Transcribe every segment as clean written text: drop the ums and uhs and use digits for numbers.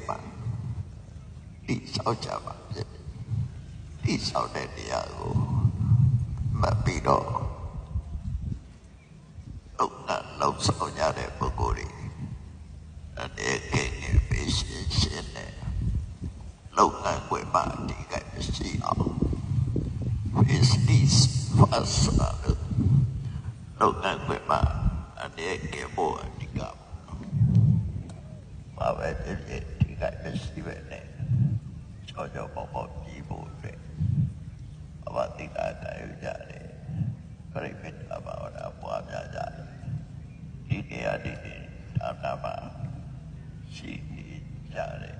မှန်တိဆောက်ကြပါဖြစ်တိဆောက်တဲ့တရားကိုမပြီးတော့လောက်ဆောင်ကြတဲ့ပုဂ္ဂိုလ်တွေအနေနဲ့ပေးရှင်းတဲ့လောက်ငန်းွယ်မှအတိကမရှိအောင် business first လောက်ငန်းွယ်မှအနေနဲ့ဘောအတိကပါပဲဒီကမရှိပဲနဲ့ကြောပေါ့ပြီးဖို့အတွက်အဘတိကတိုင်းကြတယ်ပြိပိတ္တဘာဝနာပွားများကြတယ်ဒီတရားဒီသာသနာရှိနေကြတယ်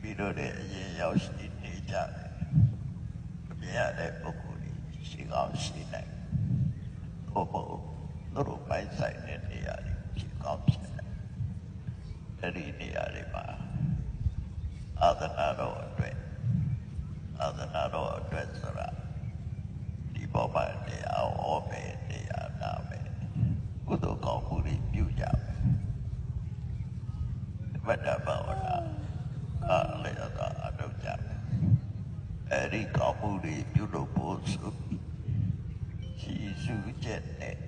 ပြီးတော့အရင်ရောက်ရှိနေကြတယ်ပြရတဲ့ပုဂ္ဂိုလ်ကြီးရှိကောင်းရှိနိုင်ဟုတ်တို့ပိုင်းဆိုင်တဲ့နေရာတွေရှိကောင်းဖြစ်တယ်အဲ့ဒီနေရာတွေမှာအာသနာတော်အတွက်ဆိုတာဒီပေါ်မှာတရားဟောပဲတရားနာပဲကုသိုလ်ကောင်းမှုတွေပြုကြမယ်ဗတ္တဘာဝနာအားလည်းသာအထုတ်ကြမယ်အဲ့ဒီကောင်းမှုတွေပြုလို့ဖို့ဆိုရှိစုချက်နဲ့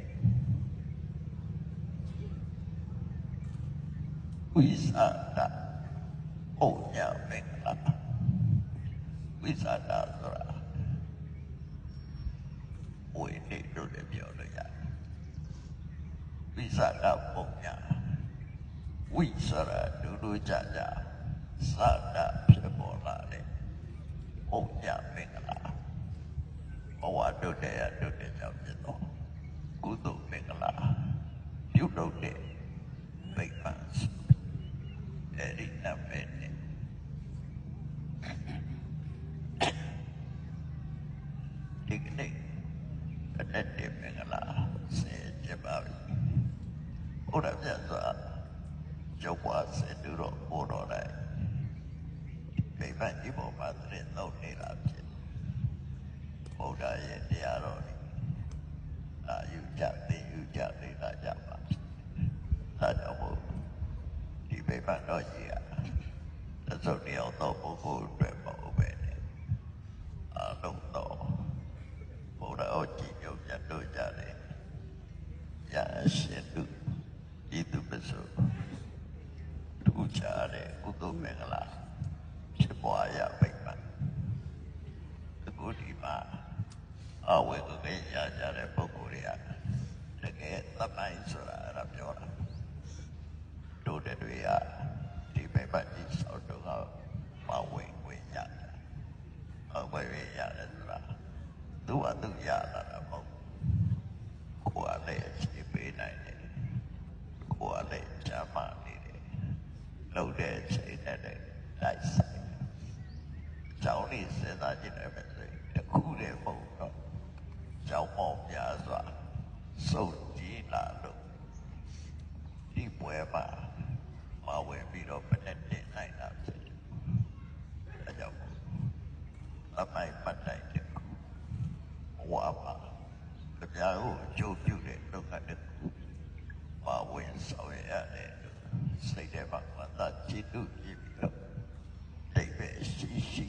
ဝိသတာဟုတ်ရမယ်လားဝိသတာဆိုတာဝိနည်းတို့လည်းပြောလို့ရတယ်ဝိသတာပုံညာဝိဆိုတာတို့ကြသတာဖြစ်ပေါ်လာတယ်ဟုတ်ရမယ်လားဘဝတို့တဲ့ကြောင့်ဖြစ်တော့ကုသိုလ်မင်္ဂလာပြုလုပ်တဲ့မိဘအဲ့ဒီနမေနဲ့ဒီကနေ့အဲ့ဒီမင်္ဂလာဆေးကြပါပြီဘုရားမြတ်စွာကျော်ပွားစေတို့ဘုတော်လိုက်မိဘဒီပေါ်မှာတဲ့တော့နေတာဖြစ်ဘုရားရဲ့တရားတော်ဒီအာယူကြနေတာကြပါဒါကြောင့်မို့ဒီမိဘတော်ကြီးကသုတ်တရားတော်ပုဂ္ဂိုလ်တွေမဟုတ်ပဲနဲ့အလုံးတော်ဘုရားကြည်ညိုမြတ်တို့ကြတယ်ရရှင်သူဤသူပစုဒုချတဲ့ကုသိုလ်မင်္ဂလာဖြစ်ပွားရမိမ့်ပါအခုဒီမှာအဝေကလေးရကြတဲ့ပုဂ္ဂိုလ်တွေကတကယ်သမိုင်းဆိုတာအဲ့ဒါပြောတာတို့တွေကဒီမိမ့်ပါဒီဆောက်တော့မဝင်ကြတယ်အဝေရတယ်ဆိုတာသူရလာတာမဟုတ်ကိုယ်ကလည်းအခြေပေးနိုင်တယ်ကိုယ်ကလည်းချမ်းသာနေတယ်လုပ်တဲ့ချိန်နဲ့တိုက်ဆိုင်ကျောင်းလေးစဉ်းစားကြည့်လိုက်မယ်ဆိုရင်တခုတည်းမဟုတ်တော့ကျောင်းပေါင်းများစွာစုံကြည်လာလို့ဒီပွဲမှာမဝင်ပြီးတော့ပြည့်တင်နိုင်တာဖြစ်တယ်အဲကြောင့်အမိုက်ပတ်တိုင်းတဲ့ဝါပါတရားကိုအကျိုးပြုတဲ့လုပ်ငန်းတွေမဝင်ဆောင်ရတယ်စိတ်ထဲမှာသာကြည်တူကြည့်ပြီးတော့ဒိဗေရှိ